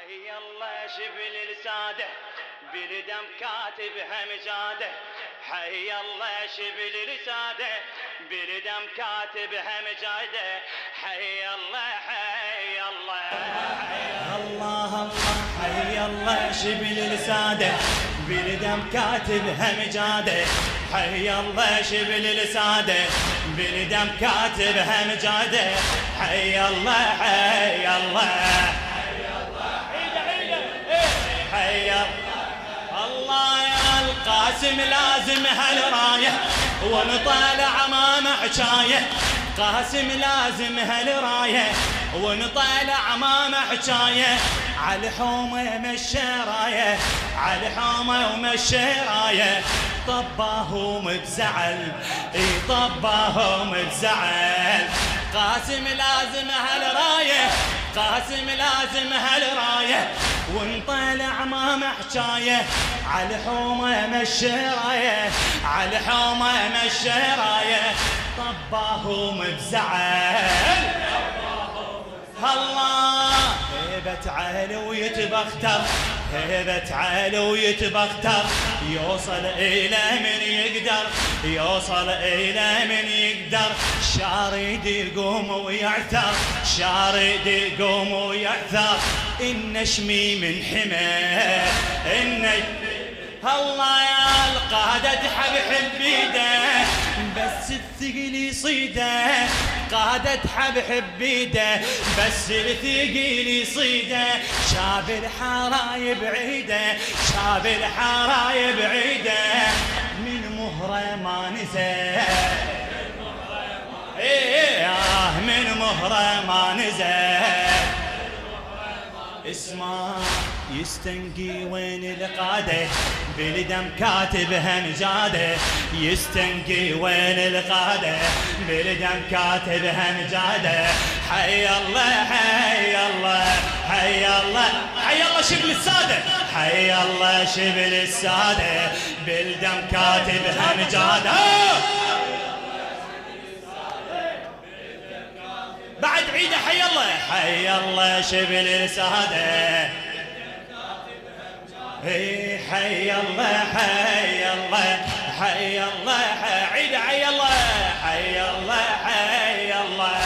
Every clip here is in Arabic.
حي الله شبل الساده بالدم كاتبها مجاده. حي الله شبل الساده بالدم كاتبها مجاده. حي الله حي الله الله الله. حي الله شبل الساده بالدم كاتبها مجاده. حي الله شبل الساده بالدم كاتبها مجاده. حي الله حي الله حي الله. يا القاسم لازم هالرايه ونطالع امام حجايه. قاسم لازم هالرايه ونطالع امام حجايه. على الحومه مشرايه على الحومه ومشرايه. طباهم بزعل طباهم بزعل. قاسم لازم هالرايه قاسم لازم هالرايه ونطالع امام حجايه. على الحومه مشرايه على الحومه مشرايه. طباهم بزعل الله. هيبة علوية بختر هيبة علوية بختر. يوصل إلى من يقدر يوصل إلى من يقدر. شارد يقوم ويعثر شارد يقوم ويعثر. إن شمي من حماه إن الله. يا القادة تحب بيده بس الثقل يصيده. قادة حب بيده بس الثقل يصيده. شاب الحرايب بعيده شاب الحرايب بعيده. من مهره ما نزل من مهره ما نزل. اسمع يستنقي وين القاده بالدم كاتبها مجاده. يستنقي وين القاده بالدم كاتبها مجاده. حي الله حي الله حي الله حي الله شبل الساده. حي الله شبل الساده بالدم كاتبها مجاده. بعد عيده حي الله حي الله شبل الساده. حي الله حي الله حي الله عيد حي الله حي الله حي الله.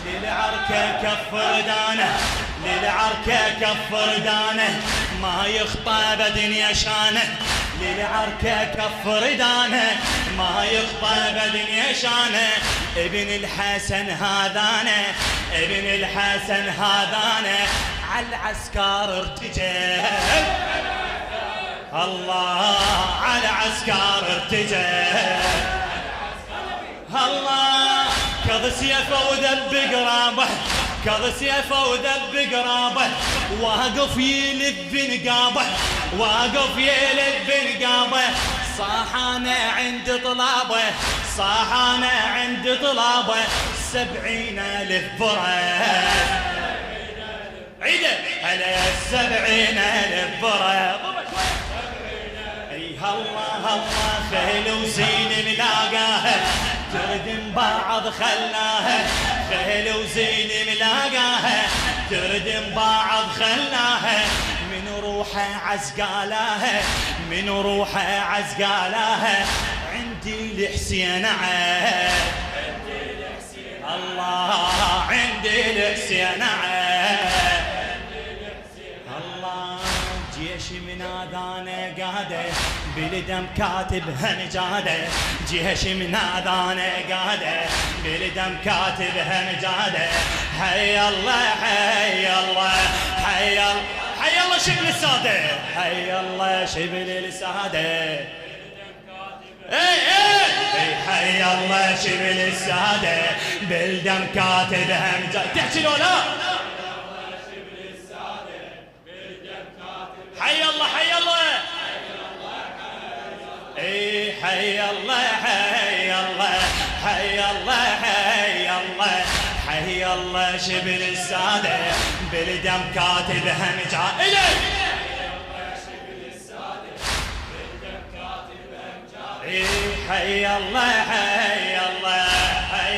للعركه كفر دانه للعركه كفر دانه. ما يخطى بدنيا شانه للعركه كفر دانه. ما يخطى بدنيا شانه. ابن الحسن هذانه ابن الحسن هذانه. على العسكر ارتجل الله على العسكر ارتجل الله. كظ سيفه وذب قرابه كظ سيفه وذب قرابه. واقف يلف نقابه واقف يلف نقابه. صاح انا عند طلابه صاح انا عند طلابه. 70,000 فرس عيده على 70,000 فرس. ايها الله الله. خيل وزين ملاقاها تردم بعض خلاها. خيل وزين ملاقاها تردم بعض خلاها. من روحه عزقالاها من روحه عزقالاها. عندي الحسين الله عندي الحسين الله. جيش من اذانه قاده بالدم كاتبها مجاده. جيش من اذانه قاده بالدم كاتبها مجاده. حي الله حي الله حي الله حي الله شبل الساده حي الله شبل الساده. حي الله شبل الساده بالدم كاتبها مجاده. تحكي لو لا حي الله حي الله حي الله حي الله حي الله حي الله حي الله شبل الساده بالدم كاتبها مجاده. حي الله حي الله حي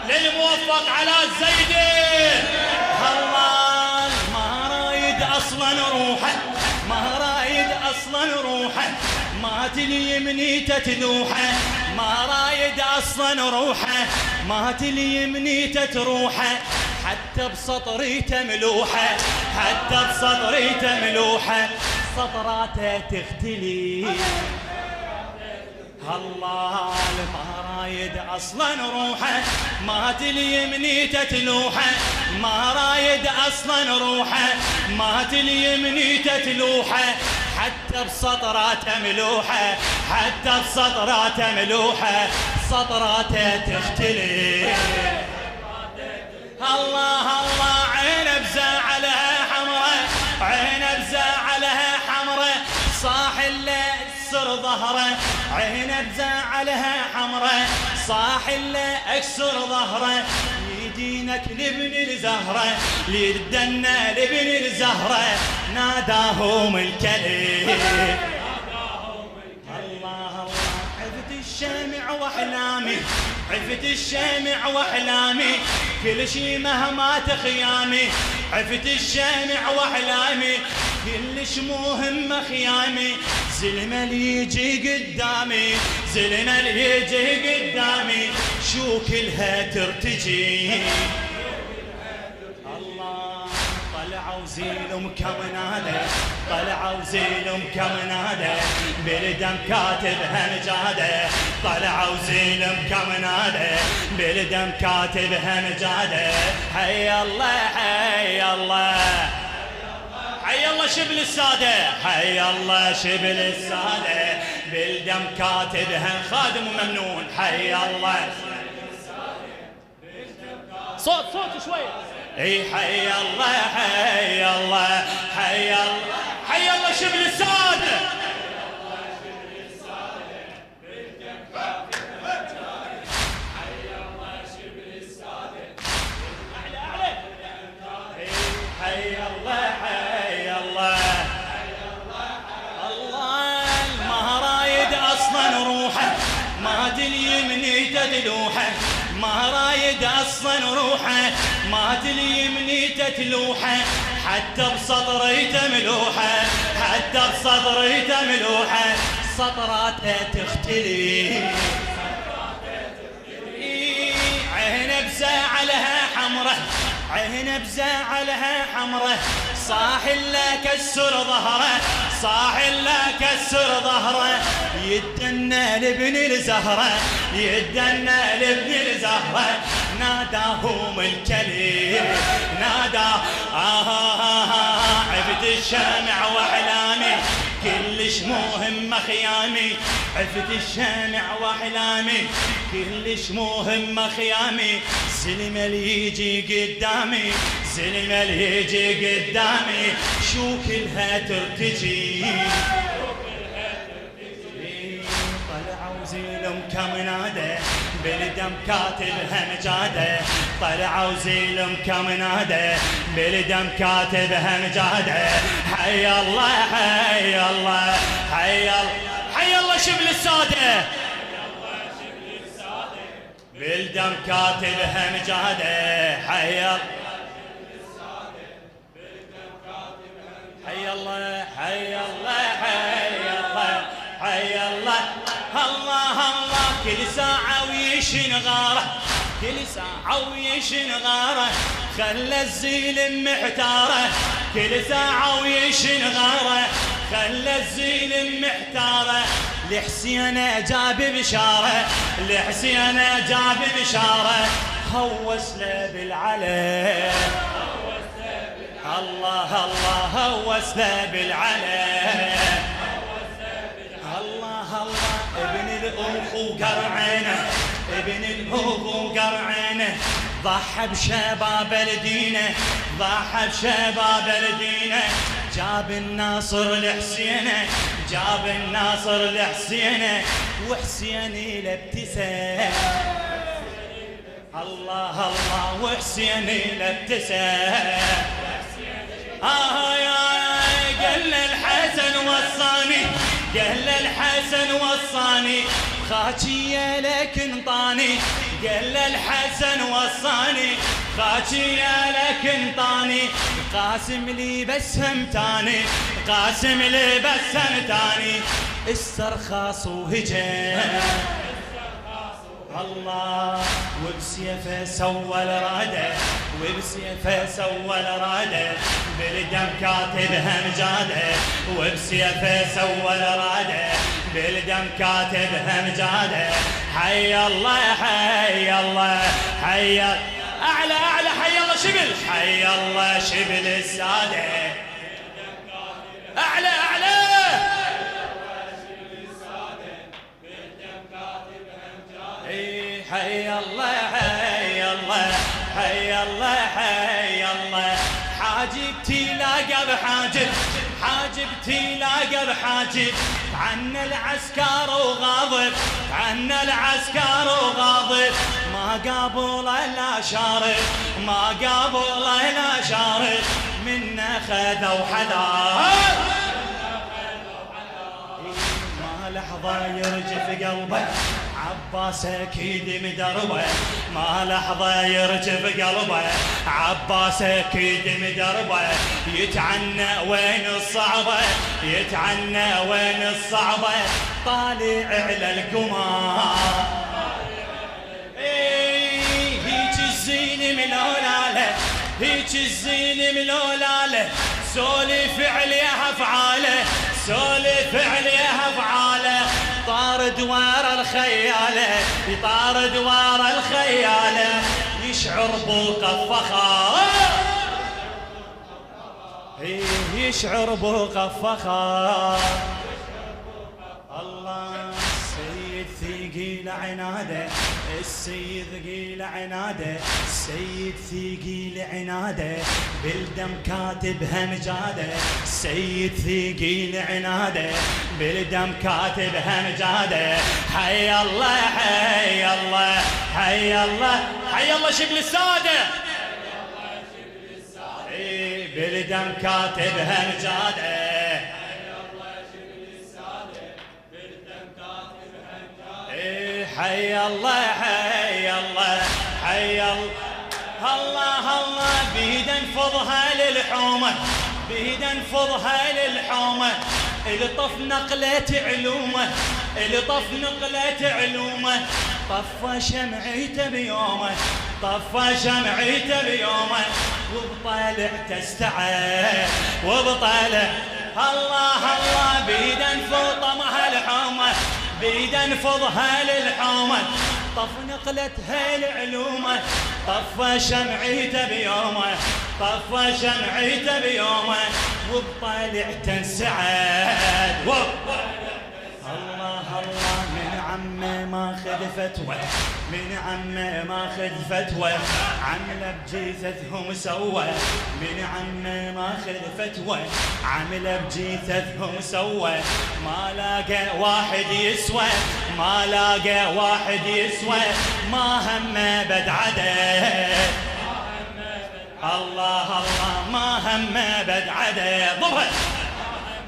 للموفق على الزيدي. اصلا روحه، مات اليمنيته تلوحه، ما رايد اصلا روحه، مات اليمنيته تروحه، حتى بسطري تملوحه، حتى بسطري تملوحه، سطراته تختلي. الله ما رايد اصلا روحه، مات اليمنيته تلوحه، ما رايد اصلا روحه، مات اليمنيته تلوحه، حتى بسطراته ملوحه، حتى بسطراته ملوحه، سطراته تختلي. الله الله عين بزعلها حمره، عين بزعلها حمره، صاح اللي اكسر ظهره، عين بزعلها حمره، صاح اللي اكسر ظهره، يدينك لابن الزهره، ليدنا لابن الزهره، ناداهم الكلب. الله عفت الشامع واحلامي، عفت الشامع واحلامي، كل شي مهما تخيامي، عفت الشامع واحلامي، كلش مو هم خيامي، زلمه اللي يجي قدامي، زلمه اللي يجي قدامي، شو كلها ترتجي. الله طلعوا زيلهم كم نادى، طلعوا زيلهم كم نادى، بالدم كاتبها نجاده، طلعوا زيلهم كم نادى، بالدم كاتبها نجاده، حي الله حي الله، حي الله شبل الساده، حي الله شبل الساده، بالدم كاتبها خادم وممنون، حي الله. صوت شوي. اي حي الله حي الله حي الله، حي الله شبل الساده، حي الله شبل الساده، اعلى اعلى، حي الله حي الله، الله ما رايد اصلا روحه، مات اليمنيته تلوحه، ما رايد اصلا روحه، مات اليمنيته تلوحه، حتى بسطري تملوحه، حتى بسطري تملوحه، سطراته تختلي. عين بزعلها حمره، عين بزعلها حمره، صاح لا كسر ظهره، صاح لا كسر ظهره، يدنا لابن الزهره، يدنا لابن الزهره، ناداهم الكلب، نادى عفت الشامع واحلامي، كلش مو هم خيامي، عفت الشامع واحلامي، كلش مو هم خيامي، زلمه اللي يجي قدامي، زلمه اللي يجي قدامي، شو كلها ترتجي. طلعوا زيلهم كم نادى، بالدم كاتبها نجاده، طلعوا زيلهم كم نادى، بالدم كاتبها نجاده، حي الله حي الله حي الله، حي الله شبل الساده، بالدم كاتبها نجاده، حي الله حي الله حي الله حي الله حي الله، الله الله كل ساعة ويشن غاره، كل ساعة ويشن غاره، خلى الزيل محتاره، كل ساعة ويشن غاره، خلى الزيل محتاره، لحسين جاب بشاره، لحسين جاب بشاره، هوس له بالعلي، الله الله هوس له بالعلي، الله الله ابن الأخ وقرعينه، ابن الأخ وقرعينه، ضحى بشباب الدينه، ضحى بشباب الدينه، جاب الناصر لحسينه، جاب الناصر لحسينه، وحسين لابتسم، الله الله وحسين لابتسم، يا قال الحسن وصاني، قال الحسن وصاني، خاكي لك انطاني، قال الحسن وصاني، خاكي لك انطاني، قاسم لي بس همتاني، القاسم لبس سنتاني استرخاص وهجم الله وبسيفه سوى الراده وبسيفه سوى الراده بالدم كاتبها مجاده وبسيفه سوى الراده بالدم كاتبها مجاده حي الله حي الله حي اعلى اعلى حي الله شبل حي الله شبل الساده اعلى اعلى حي الله حي الله حي الله حي الله حاجبتي لاقى بحاجب حاجبتي لاقى بحاجب عنا العسكر وغاضب عنا العسكر وغاضب ما قابل لا شارب ما قابل لا شارب منا خذوا حذر ما لحظة يرجف قلبه عباس اكيد مدربه ما لحظة يرجف قلبه عباس اكيد مدربه يتعنى وين الصعبة يتعنى وين الصعبة طالع على القمار هيك الزين ملولاله هيك الزين ملولاله سولف عليها افعاله سولف عليها افعاله طار دوار الخياله يطار دوار الخياله يشعر بوقف فخار يشعر بوقف فخار الله السيد ثقيل عناده السيد ثقيل عناده السيد ثقيل عناده بالدم كاتبها مجاده السيد ثقيل عناده بالدم كاتبها مجاده حي الله حي الله حي الله حي الله شبل الساده بالدم كاتبها مجاده حي الله حي الله حي الله الله الله بيد انفضها للحومه بيد انفضها للحومه الطف نقلة علومه الطف نقلة علومه طفى شمعيته بيومه طفى شمعيته بيومه وبطالع تستعد وبطالع الله الله بيد انفضها الحومه بيد انفضها للحومه طف نقلتها العلومه طفى شمعيته بيومه طفى شمعيته بيومه وبطالع تنسعد الله الله من عمه ماخذ فتوى من عمه ماخذ فتوى عمله بجيثتهم سوى من عمه ماخذ فتوى عمله بجيثتهم سوى ما لاقى واحد يسوى ما لاقى واحد يسوى ما همه بدعده الله الله ما همه بدعده ضرب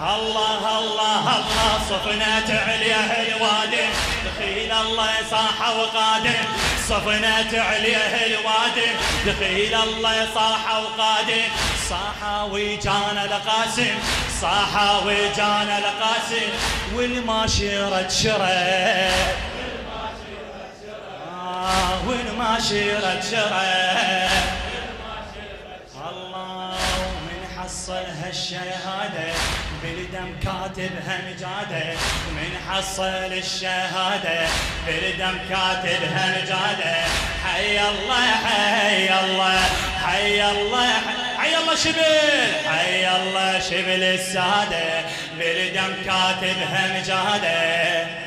الله الله الله صفنات عليه الوادي دخيل الله صاح وقادم صفنات عليه الوادي دخيل الله صاح وقادم صاح وجانا لقاسم صاح وجانا لقاسم والماشيرة شرد والماشيرة شرد الله من حصل هالشهادة بالدم كاتبها مجاده من حصل الشهاده بالدم كاتبها مجاده حي الله حي الله حي الله حي الله شبل حي الله شبل الساده بالدم كاتبها مجاده